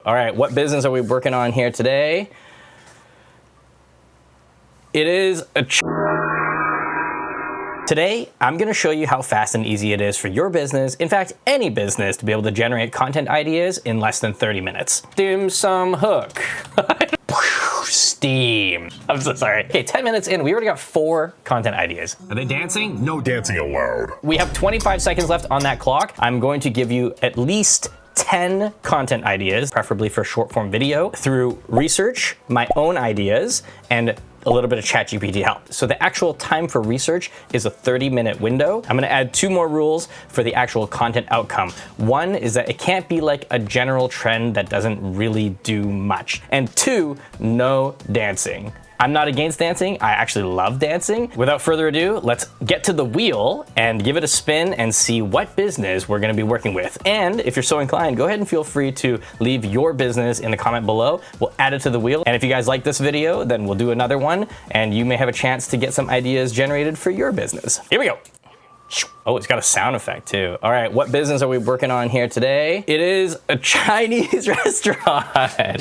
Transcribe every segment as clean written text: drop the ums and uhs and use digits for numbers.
All right, what business are we working on here today? It is a Today, I'm gonna show you how fast and easy it is for your business, in fact, any business, to be able to generate content ideas in less than 30 minutes. Dim sum hook. Steam. I'm so sorry. Okay, 10 minutes in, we already got 4 content ideas. Are they dancing? No dancing allowed. We have 25 seconds left on that clock. I'm going to give you at least 10 content ideas, preferably for short form video, through research, my own ideas, and a little bit of ChatGPT help. So the actual time for research is a 30-minute window. I'm gonna add 2 more rules for the actual content outcome. One is that it can't be like a general trend that doesn't really do much. And 2, no dancing. I'm not against dancing, I actually love dancing. Without further ado, let's get to the wheel and give it a spin and see what business we're gonna be working with. And if you're so inclined, go ahead and feel free to leave your business in the comment below. We'll add it to the wheel. And if you guys like this video, then we'll do another one and you may have a chance to get some ideas generated for your business. Here we go. Oh, it's got a sound effect too. All right, what business are we working on here today? It is a Chinese restaurant. Okay,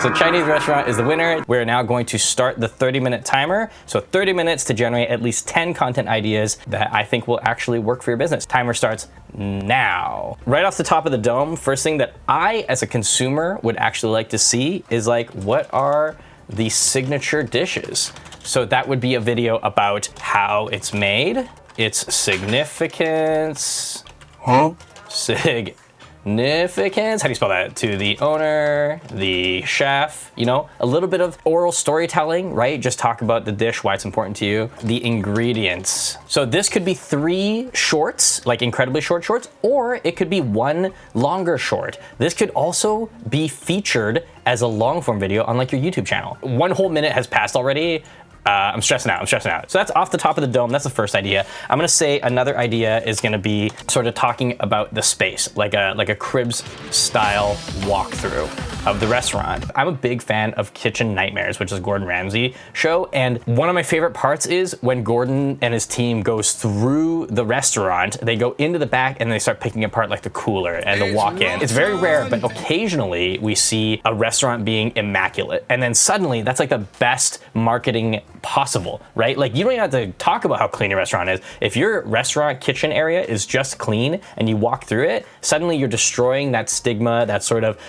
so Chinese restaurant is the winner. We're now going to start the 30-minute timer. So 30 minutes to generate at least 10 content ideas that I think will actually work for your business. Timer starts now. Right off the top of the dome, first thing that I, as a consumer, would actually like to see is like, what are the signature dishes? So that would be a video about how it's made, its significance. Huh? Significance, how do you spell that? To the owner, the chef, you know, a little bit of oral storytelling, right? Just talk about the dish, why it's important to you. The ingredients. So this could be 3 shorts, like incredibly short shorts, or it could be 1 longer short. This could also be featured as a long form video on like your YouTube channel. 1 whole minute has passed already. I'm stressing out. So that's off the top of the dome. That's the first idea. I'm gonna say another idea is gonna be sort of talking about the space, like a Cribs style walkthrough of the restaurant. I'm a big fan of Kitchen Nightmares, which is Gordon Ramsay show. And one of my favorite parts is when Gordon and his team goes through the restaurant, they go into the back and they start picking apart like the cooler and the walk-in. It's very rare, but occasionally we see a restaurant being immaculate. And then suddenly that's like the best marketing possible, right? Like you don't even have to talk about how clean your restaurant is. If your restaurant kitchen area is just clean and you walk through it, suddenly you're destroying that stigma, that sort of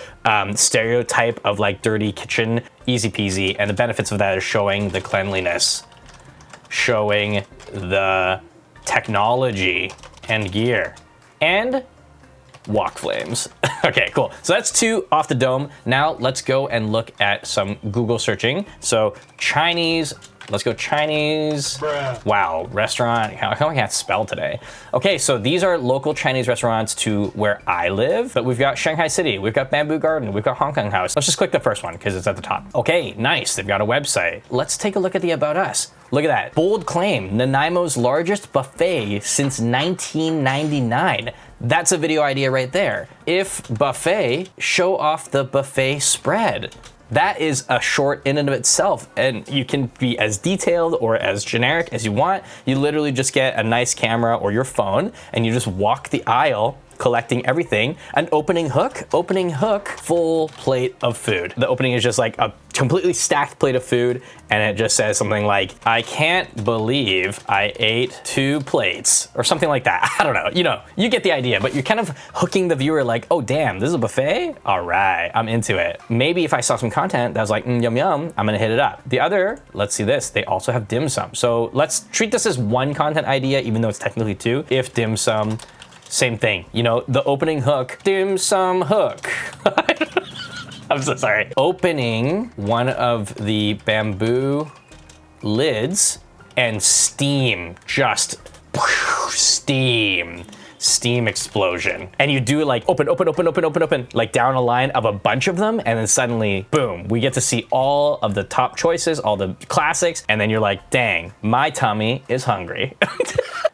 stereotype of like dirty kitchen, easy peasy. And the benefits of that is showing the cleanliness, showing the technology and gear, and walk flames. Okay, cool. So that's 2 off the dome. Now let's go and look at some Google searching. So Chinese, let's go Chinese. Bruh. Wow, restaurant. How come I can't spell today? Okay, so these are local Chinese restaurants to where I live, but we've got Shanghai City, we've got Bamboo Garden, we've got Hong Kong House. Let's just click the first one because it's at the top. Okay, nice, they've got a website. Let's take a look at the About Us. Look at that, bold claim, Nanaimo's largest buffet since 1999. That's a video idea right there. If buffet, show off the buffet spread. That is a short in and of itself, and you can be as detailed or as generic as you want. You literally just get a nice camera or your phone and you just walk the aisle collecting everything. An opening hook, full plate of food. The opening is just like a completely stacked plate of food and it just says something like, I can't believe I ate 2 plates or something like that. I don't know, you get the idea, but you're kind of hooking the viewer like, oh damn, this is a buffet? All right, I'm into it. Maybe if I saw some content that was like, yum yum, I'm gonna hit it up. The other, let's see this, they also have dim sum. So let's treat this as 1 content idea, even though it's technically 2. If dim sum, same thing, the opening hook, dim sum hook. I'm so sorry. Opening one of the bamboo lids and steam, just steam explosion. And you do like open, like down a line of a bunch of them. And then suddenly, boom, we get to see all of the top choices, all the classics. And then you're like, dang, my tummy is hungry.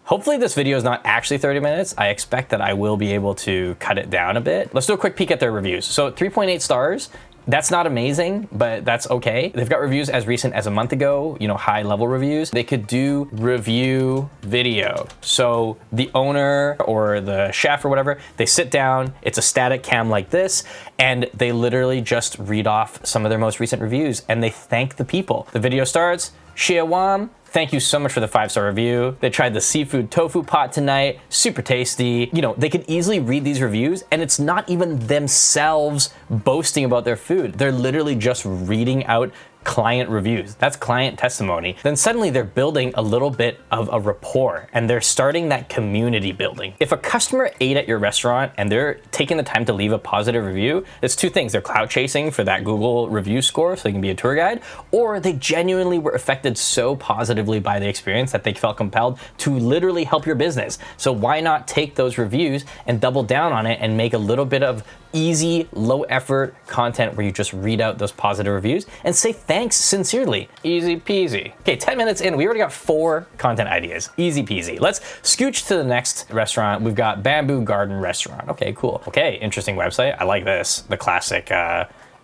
Hopefully this video is not actually 30 minutes. I expect that I will be able to cut it down a bit. Let's do a quick peek at their reviews. So 3.8 stars. That's not amazing, but that's okay. They've got reviews as recent as a month ago, you know, high level reviews. They could do review video. So the owner or the chef or whatever, they sit down, it's a static cam like this, and they literally just read off some of their most recent reviews and they thank the people. The video starts, Shiawam, thank you so much for the 5-star review. They tried the seafood tofu pot tonight, super tasty. You know, they could easily read these reviews and it's not even themselves boasting about their food. They're literally just reading out client reviews. That's client testimony. Then suddenly they're building a little bit of a rapport and they're starting that community building. If a customer ate at your restaurant and they're taking the time to leave a positive review, it's two things. They're clout chasing for that Google review score so they can be a tour guide, or they genuinely were affected so positively by the experience that they felt compelled to literally help your business. So why not take those reviews and double down on it and make a little bit of easy, low effort content where you just read out those positive reviews and say thanks sincerely. Easy peasy. Okay, 10 minutes in, we already got 4 content ideas. Easy peasy. Let's scooch to the next restaurant. We've got Bamboo Garden Restaurant. Okay, cool. Okay, interesting website. I like this. The classic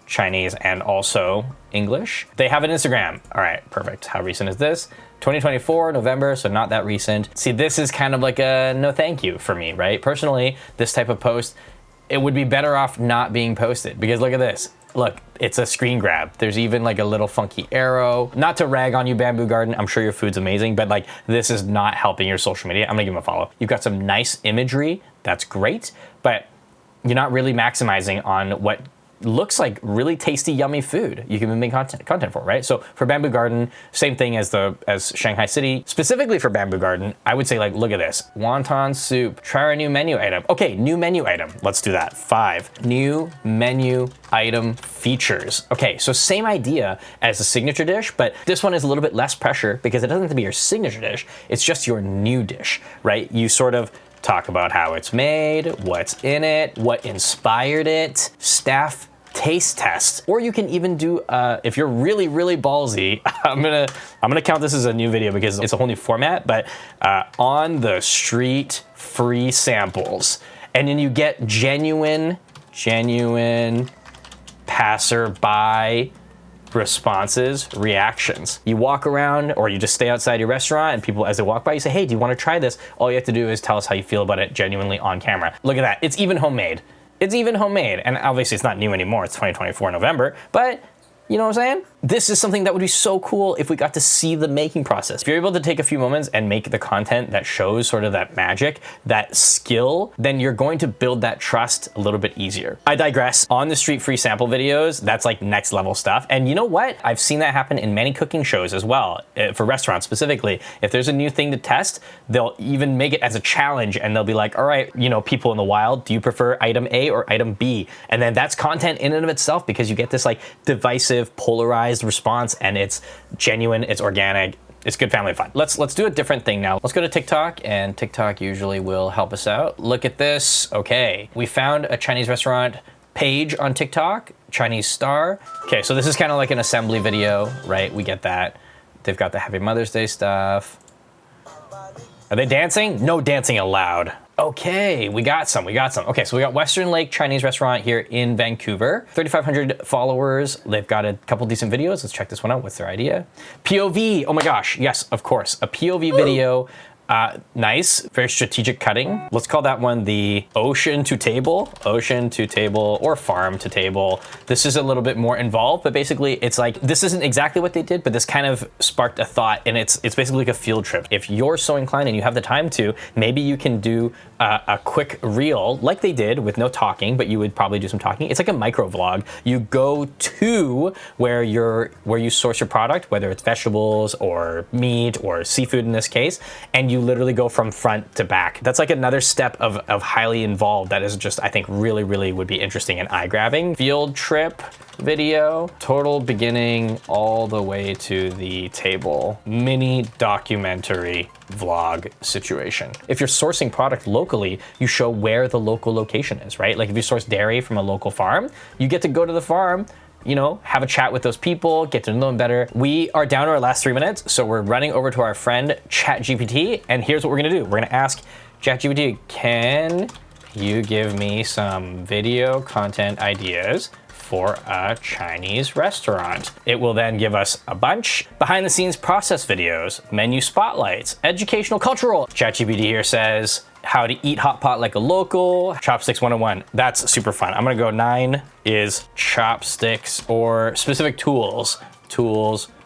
Chinese and also English. They have an Instagram. All right, perfect. How recent is this? 2024, November, so not that recent. See, this is kind of like a no thank you for me, right? Personally, this type of post, it would be better off not being posted because look at this. Look, it's a screen grab. There's even like a little funky arrow. Not to rag on you, Bamboo Garden. I'm sure your food's amazing, but like this is not helping your social media. I'm gonna give them a follow. You've got some nice imagery. That's great, but you're not really maximizing on what looks like really tasty, yummy food you can make content for, right? So for Bamboo Garden, same thing as Shanghai City. Specifically for Bamboo Garden, I would say like, look at this. Wonton soup, try our new menu item. Okay, new menu item, let's do that. 5, new menu item features. Okay, so same idea as the signature dish, but this one is a little bit less pressure because it doesn't have to be your signature dish, it's just your new dish, right? You sort of talk about how it's made, what's in it, what inspired it, staff taste test, or you can even do if you're really ballsy, I'm gonna count this as a new video because it's a whole new format, but on the street free samples, and then you get genuine passerby responses, reactions. You walk around or you just stay outside your restaurant and people as they walk by, you say, hey, do you want to try this? All you have to do is tell us how you feel about it genuinely on camera. Look at that, it's even homemade. It's even homemade, and obviously it's not new anymore, it's 2024 November, but you know what I'm saying? This is something that would be so cool if we got to see the making process. If you're able to take a few moments and make the content that shows sort of that magic, that skill, then you're going to build that trust a little bit easier. I digress. On the street free sample videos, that's like next level stuff. And you know what? I've seen that happen in many cooking shows as well, for restaurants specifically. If there's a new thing to test, they'll even make it as a challenge and they'll be like, all right, you know, people in the wild, do you prefer item A or item B? And then that's content in and of itself because you get this like divisive, polarized response and it's genuine, it's organic, it's good family fun. Let's do a different thing now. Let's go to TikTok, and TikTok usually will help us out. Look at this. Okay, we found a Chinese restaurant page on TikTok, Chinese Star. Okay, so this is kind of like an assembly video, right? We get that. They've got the Happy Mother's Day stuff. Are they dancing? No dancing allowed. Okay, we got some. Okay, so we got Western Lake Chinese restaurant here in Vancouver. 3,500 followers. They've got a couple decent videos. Let's check this one out. What's their idea? POV, oh my gosh, yes, of course. A POV video. Nice, very strategic cutting. Let's call that one the ocean to table or farm to table. This is a little bit more involved, but basically it's like, this isn't exactly what they did, but this kind of sparked a thought, and it's basically like a field trip. If you're so inclined and you have the time to, maybe you can do a quick reel like they did with no talking, but you would probably do some talking. It's like a micro vlog. You go to where you source your product, whether it's vegetables or meat or seafood in this case, and you literally go from front to back. That's like another step of highly involved that is just, I think, really would be interesting and eye-grabbing. Field trip video, total beginning all the way to the table. Mini documentary vlog situation. If you're sourcing product locally, you show where the local location is, right? Like if you source dairy from a local farm, you get to go to the farm, you know, have a chat with those people, get to know them better. We are down to our last 3 minutes, so we're running over to our friend ChatGPT, and here's what we're gonna do. We're gonna ask ChatGPT, can you give me some video content ideas for a Chinese restaurant. It will then give us a bunch behind the scenes process videos, menu spotlights, educational, cultural. ChatGPT here says how to eat hot pot like a local, chopsticks 101. That's super fun. I'm gonna go 9 is chopsticks or specific tools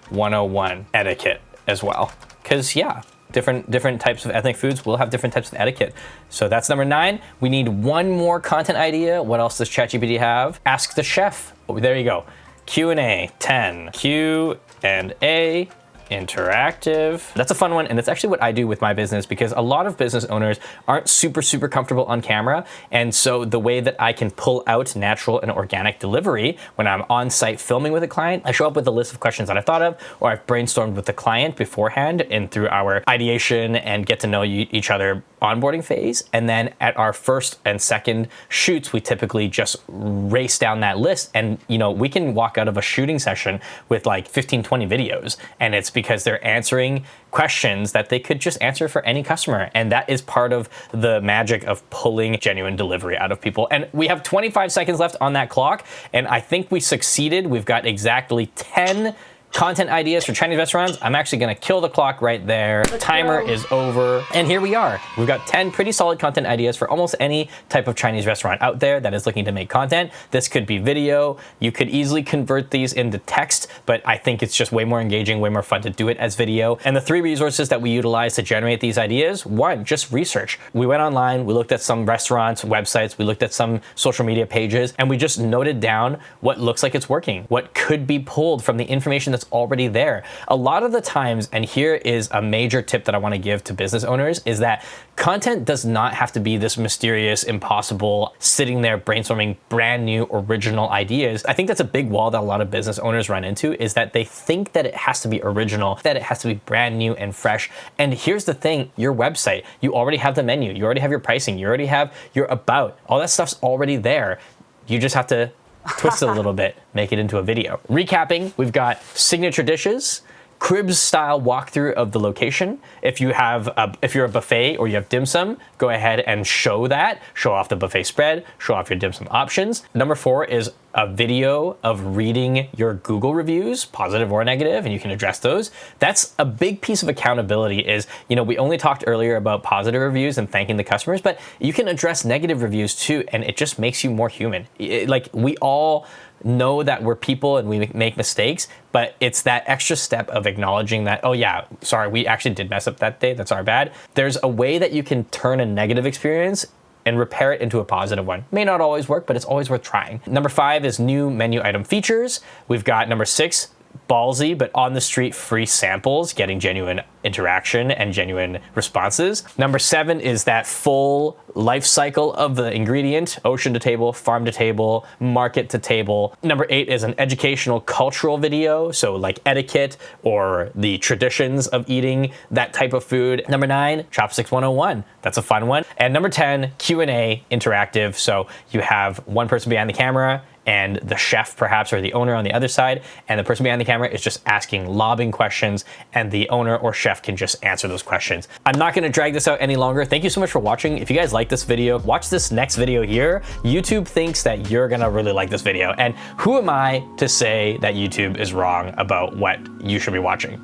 101, etiquette as well. Cause yeah, different types of ethnic foods will have different types of etiquette. So that's number 9. We need one more content idea. What else does ChatGPT have? Ask the chef. Oh, there you go. Q&A 10. Q&A interactive. That's a fun one, and it's actually what I do with my business because a lot of business owners aren't super comfortable on camera, and so the way that I can pull out natural and organic delivery when I'm on site filming with a client, I show up with a list of questions that I thought of or I've brainstormed with the client beforehand and through our ideation and get to know each other onboarding phase, and then at our first and second shoots we typically just race down that list, and we can walk out of a shooting session with like 15-20 videos, and it's because they're answering questions that they could just answer for any customer, and that is part of the magic of pulling genuine delivery out of people. And we have 25 seconds left on that clock, and I think we succeeded. We've got exactly 10 content ideas for Chinese restaurants. I'm actually gonna kill the clock right there. Timer is over. And here we are. We've got 10 pretty solid content ideas for almost any type of Chinese restaurant out there that is looking to make content. This could be video. You could easily convert these into text, but I think it's just way more engaging, way more fun to do it as video. And the 3 resources that we utilize to generate these ideas, 1, just research. We went online, we looked at some restaurants, websites, we looked at some social media pages, and we just noted down what looks like it's working, what could be pulled from the information that's already there. A lot of the times, and here is a major tip that I want to give to business owners, is that content does not have to be this mysterious, impossible, sitting there brainstorming brand new original ideas. I think that's a big wall that a lot of business owners run into, is that they think that it has to be original, that it has to be brand new and fresh. And here's the thing, your website, you already have the menu, you already have your pricing, you already have your about, all that stuff's already there. You just have to twist it a little bit, make it into a video. Recapping, we've got signature dishes, cribs style walkthrough of the location. If you're a buffet or you have dim sum, go ahead and show that. Show off the buffet spread, show off your dim sum options. Number 4 is a video of reading your Google reviews, positive or negative, and you can address those. That's a big piece of accountability is, we only talked earlier about positive reviews and thanking the customers, but you can address negative reviews too, and it just makes you more human. Like, we all know that we're people and we make mistakes, but it's that extra step of acknowledging that, oh yeah, sorry, we actually did mess up that day, that's our bad. There's a way that you can turn a negative experience and repair it into a positive one. May not always work, but it's always worth trying. Number 5 is new menu item features. We've got number 6, ballsy, but on the street free samples, getting genuine interaction and genuine responses. Number 7 is that full life cycle of the ingredient, ocean to table, farm to table, market to table. Number 8 is an educational cultural video, so like etiquette or the traditions of eating that type of food. Number 9, chopsticks 101. That's a fun one. And number 10, Q&A interactive. So you have one person behind the camera and the chef perhaps, or the owner on the other side, and the person behind the camera is just asking lobbing questions, and the owner or chef can just answer those questions. I'm not gonna drag this out any longer. Thank you so much for watching. If you guys like this video, watch this next video here. YouTube thinks that you're gonna really like this video, and who am I to say that YouTube is wrong about what you should be watching?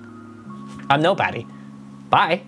I'm nobody. Bye.